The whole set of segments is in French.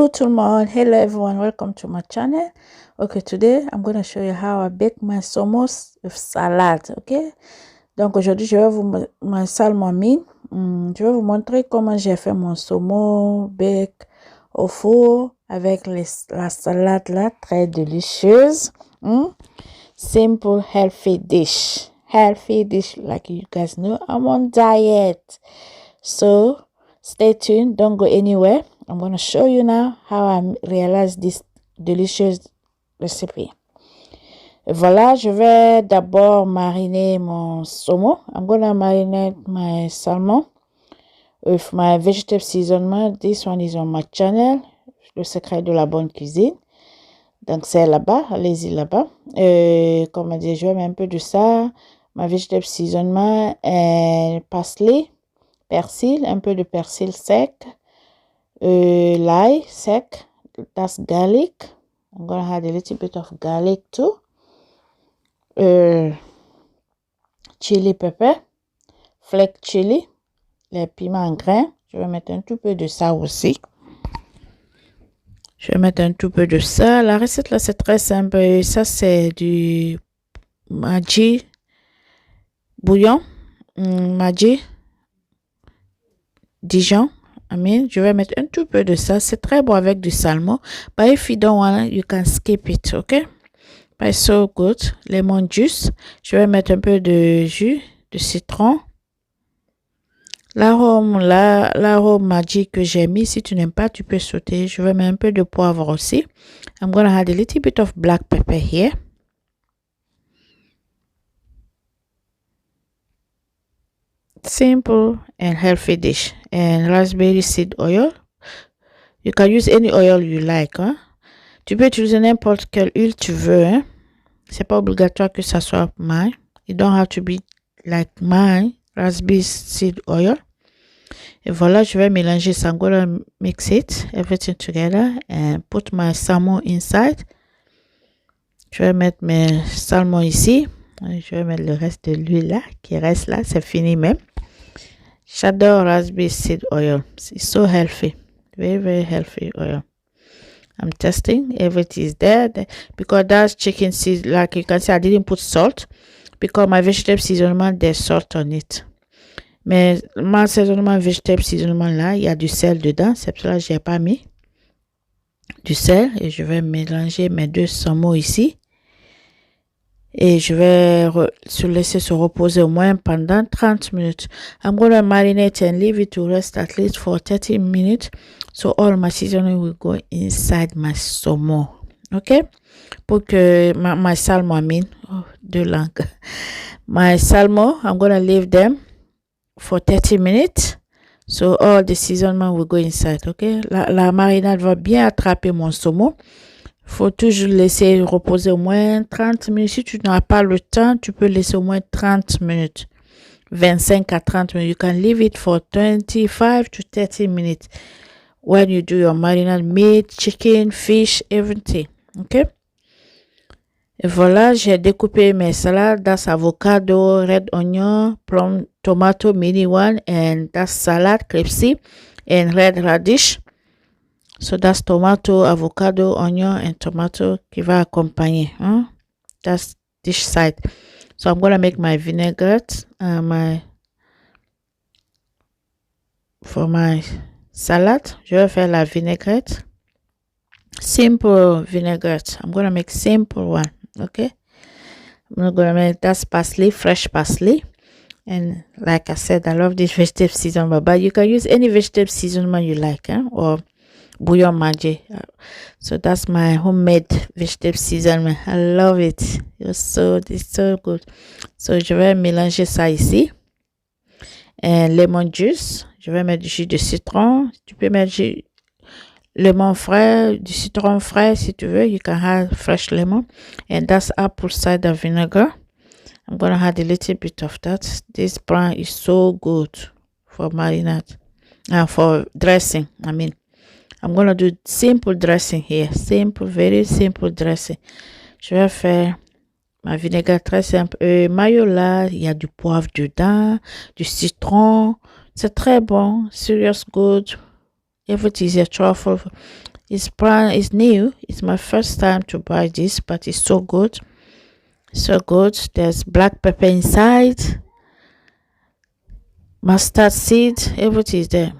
Coucou tout le monde. Hello everyone, welcome to my channel. Okay, today I'm going to show you how I bake my saumon with salad. Okay, donc aujourd'hui je vais vous ma salmon mine. Je vais vous montrer comment j'ai fait mon saumon bake au four avec la salade là, très délicieuse. Simple healthy dish like you guys know I'm on diet, so stay tuned, don't go anywhere. I'm going to show you now how I realized this delicious recipe. Et voilà, je vais d'abord mariner mon saumon. I'm going to marinate my salmon with my vegetable seasoning. This one is on my channel, le secret de la bonne cuisine. Donc c'est là-bas, allez-y là-bas. Comment dire, je vais mettre un peu de ça, ma vegetable seasoning et parsley, persil, un peu de persil sec. L'ail sec, that's garlic. I'm gonna add a little bit of garlic too. Chili pepper, flake chili, les piments en grains. Je vais mettre un tout peu de ça aussi. Je vais mettre un tout peu de ça. La recette là c'est très simple. Ça c'est du Maggi bouillon, Maggi Dijon. Je vais mettre un tout peu de ça. C'est très bon avec du salmon. But if you don't want it, you can skip it, okay? But it's so good. Lemon juice. Je vais mettre un peu de jus de citron. L'arôme Maggi que j'ai mis, si tu n'aimes pas, tu peux sauter. Je vais mettre un peu de poivre aussi. I'm gonna add a little bit of black pepper here. Simple and healthy dish. And raspberry seed oil. You can use any oil you like. Hein? Tu peux utiliser n'importe quelle huile tu veux. Hein? C'est pas obligatoire que ça soit mine. It don't have to be like mine. Raspberry seed oil. Et voilà, je vais mélanger ça. I'm gonna mix it, everything together, and put my salmon inside. Je vais mettre mes salmons ici. Je vais mettre le reste de l'huile là, qui reste là. C'est fini même. J'adore raspberry seed oil. It's so healthy. Very, very healthy oil. I'm testing. Everything is there. Because that's chicken seed. Like you can see, I didn't put salt. Because my vegetable seasoning, there's salt on it. Mais ma seasoning, vegetable seasoning là, il y a du sel dedans. C'est pour ça que je n'ai pas mis du sel. Et je vais mélanger mes deux saumons ici. Et je vais se laisser se reposer au moins pendant 30 minutes. I'm going to marinate and leave it to rest at least for 30 minutes. So all my seasoning will go inside my saumon. Okay? Pour que my salmon, deux langues. My salmon, I'm going to leave them for 30 minutes. So all the seasoning will go inside. Okay? La marinade va bien attraper mon saumon. Faut toujours laisser reposer au moins 30 minutes. Si tu n'as pas le temps, tu peux laisser au moins 30 minutes. 25 à 30 minutes. You can leave it for 25 to 30 minutes. When you do your marinade, meat, chicken, fish, everything. Okay? Et voilà, j'ai découpé mes salades. That's avocado, red onion, plum, tomato, mini one, and that's salad, crepes, and red radish. So that's tomato, avocado, onion, and tomato qui va accompagner. That's dish side. So I'm going to make my vinaigrette for my salad. Je vais faire la vinaigrette. Simple vinaigrette. I'm going to make simple one. Okay. I'm going to make that's parsley, fresh parsley. And like I said, I love this vegetable seasoning. But you can use any vegetable seasoning you like. Or bouillon Maggi. So that's my homemade vegetable seasoning. I love it. It's so good. So je vais mélanger ça ici. Et lemon juice. Je vais mettre du jus de citron. Tu peux mettre du lemon frais, du citron frais si tu veux. You can add fresh lemon. And that's apple cider vinegar. I'm gonna add a little bit of that. This brand is so good for marinade. For dressing, I'm going to do simple dressing here. Simple, very simple dressing. Je vais faire ma vinaigrette très simple. Mayo là, il y a du poivre dedans, du citron. C'est très bon. Serious good. Everything is a truffle. It's new. It's my first time to buy this, but it's so good. So good. There's black pepper inside, mustard seed, everything is there.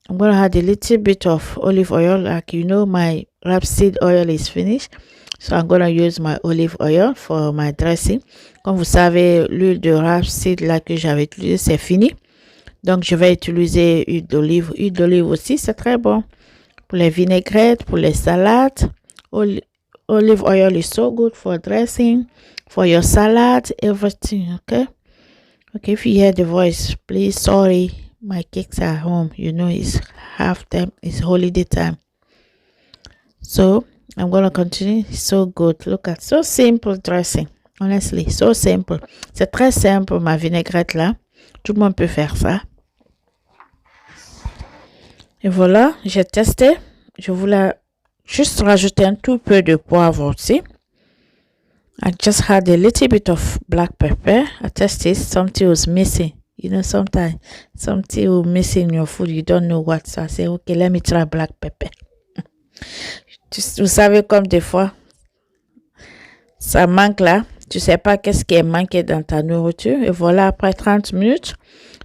I'm going to add a little bit of olive oil. Like my rapeseed oil is finished. So I'm going to use my olive oil for my dressing. Comme vous savez, l'huile de rapeseed là que j'avais utilisée, c'est fini. Donc, je vais utiliser huile d'olive. Huile d'olive aussi, c'est très bon. Pour les vinaigrettes, pour les salades. Olive oil is so good for dressing, for your salad, everything, okay? Okay, if you hear the voice, please, sorry. My kids are home. It's half time. It's holiday time. So, I'm going to continue. It's so good. Look at, so simple dressing. Honestly, so simple. C'est très simple, ma vinaigrette là. Tout le monde peut faire ça. Et voilà, j'ai testé. Je voulais juste rajouter un tout peu de poivre aussi. I just had a little bit of black pepper. I tested something was missing. Sometimes something will missing in your food. You don't know what. So I say, okay, let me try black pepper. Vous savez comme des fois, ça manque là. Tu sais pas qu'est-ce qui est manqué dans ta nourriture. Et voilà, après 30 minutes.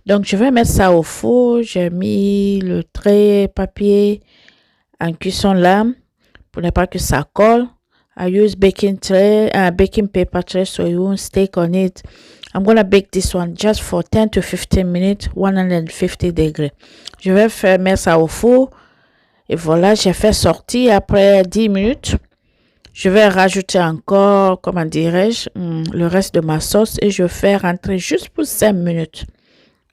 Donc, je vais mettre ça au four. J'ai mis le trait papier en cuisson là pour ne pas que ça colle. I use baking paper tray so you won't stick on it. I'm going to bake this one just for 10 to 15 minutes, 150 degrés. Je vais mettre ça au four. Et voilà, j'ai fait sortir après 10 minutes. Je vais rajouter encore, comment dirais-je, le reste de ma sauce et je fais rentrer juste pour 5 minutes.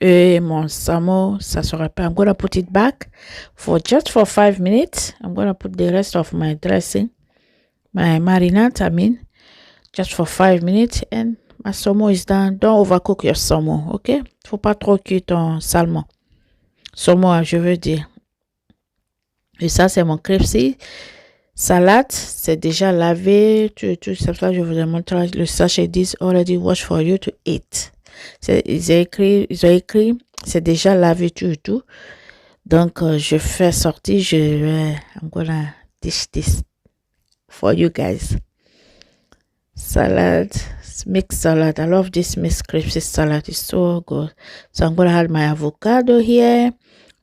Et mon salmon, ça sera pas. I'm going to put it back for 5 minutes. I'm going to put the rest of my dressing, my marinade, just for 5 minutes. And my salmon is done. Don't overcook your salmon, ok? Faut pas trop cuire ton salmon. Saumon, je veux dire. Et ça, c'est mon crepes salade. C'est déjà lavé. Tout ça, je vous ai montré. Le sachet dit already washed for you to eat. Ils ont écrit, c'est déjà lavé tout. Donc, je fais sortir. I'm gonna dish this for you guys. Salad, mixed salad. I love this mixed crepes salad. It's so good. So I'm gonna add my avocado here,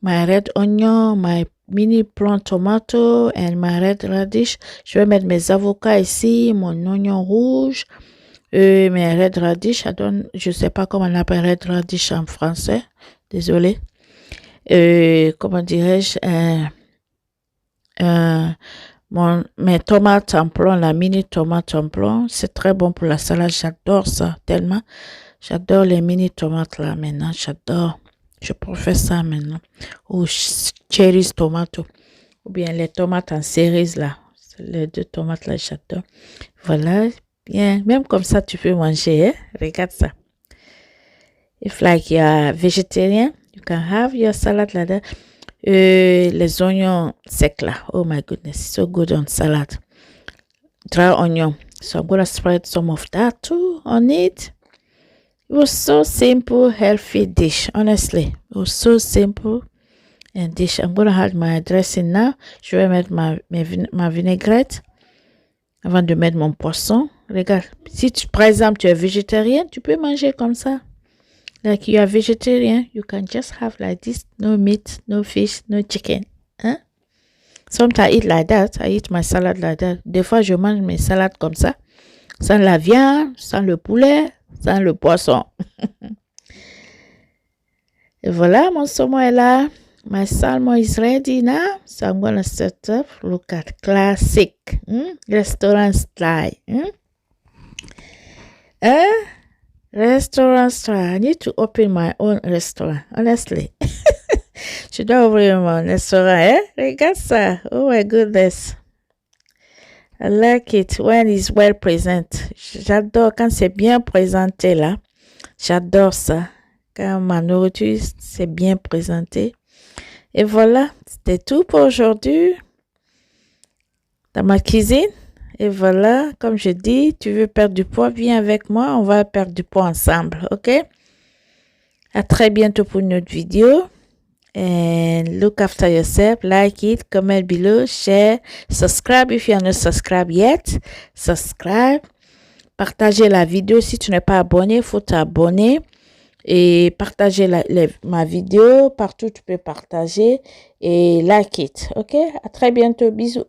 my red onion, my mini plant tomato and my red radish. Je vais mettre mes avocats ici, mon oignon rouge, mes red radish. Je sais pas comment on appelle red radish en français. Désolé. Comment dirais-je? Mes tomates en plomb, la mini tomate en plomb, c'est très bon pour la salade. J'adore ça tellement. J'adore les mini tomates là maintenant. J'adore. Je préfère ça maintenant. Ou cherries tomato. Ou bien les tomates en cerises là. Les 2 tomates là, j'adore. Voilà. Bien. Même comme ça, tu peux manger. Hein? Regarde ça. If like you're vegetarian, you can have your salad like that. Les oignons secs là. Oh my goodness. So good on salad. Dry onion. So I'm going to spread some of that too on it. It was so simple, healthy dish. Honestly, it was so simple and dish. I'm going to add my dressing now. Je vais mettre ma vinaigrette avant de mettre mon poisson. Regarde, si par exemple tu es végétarien, tu peux manger comme ça. Like you are vegetarian, you can just have like this. No meat, no fish, no chicken. Hein? Sometimes I eat like that. I eat my salad like that. Des fois, je mange mes salades comme ça. Sans la viande, sans le poulet, sans le poisson. Et voilà, mon saumon est là. My salmon is ready now. So I'm going to set up. Look at classic. Restaurant style. Restaurant style. I need to open my own restaurant. Honestly. Je dois ouvrir mon restaurant. Hein? Regarde ça. Oh my goodness. I like it when it's well presented. J'adore quand c'est bien présenté là. J'adore ça. Quand ma nourriture c'est bien présenté. Et voilà, c'était tout pour aujourd'hui dans ma cuisine. Et voilà, comme je dis, tu veux perdre du poids, viens avec moi, on va perdre du poids ensemble, ok? À très bientôt pour une autre vidéo. And look after yourself. Like it, comment below, share, subscribe if you are not subscribed yet. Subscribe. Partagez la vidéo. Si tu n'es pas abonné, il faut t'abonner. Et partagez ma vidéo. Partout, tu peux partager. Et like it. OK? À très bientôt. Bisous.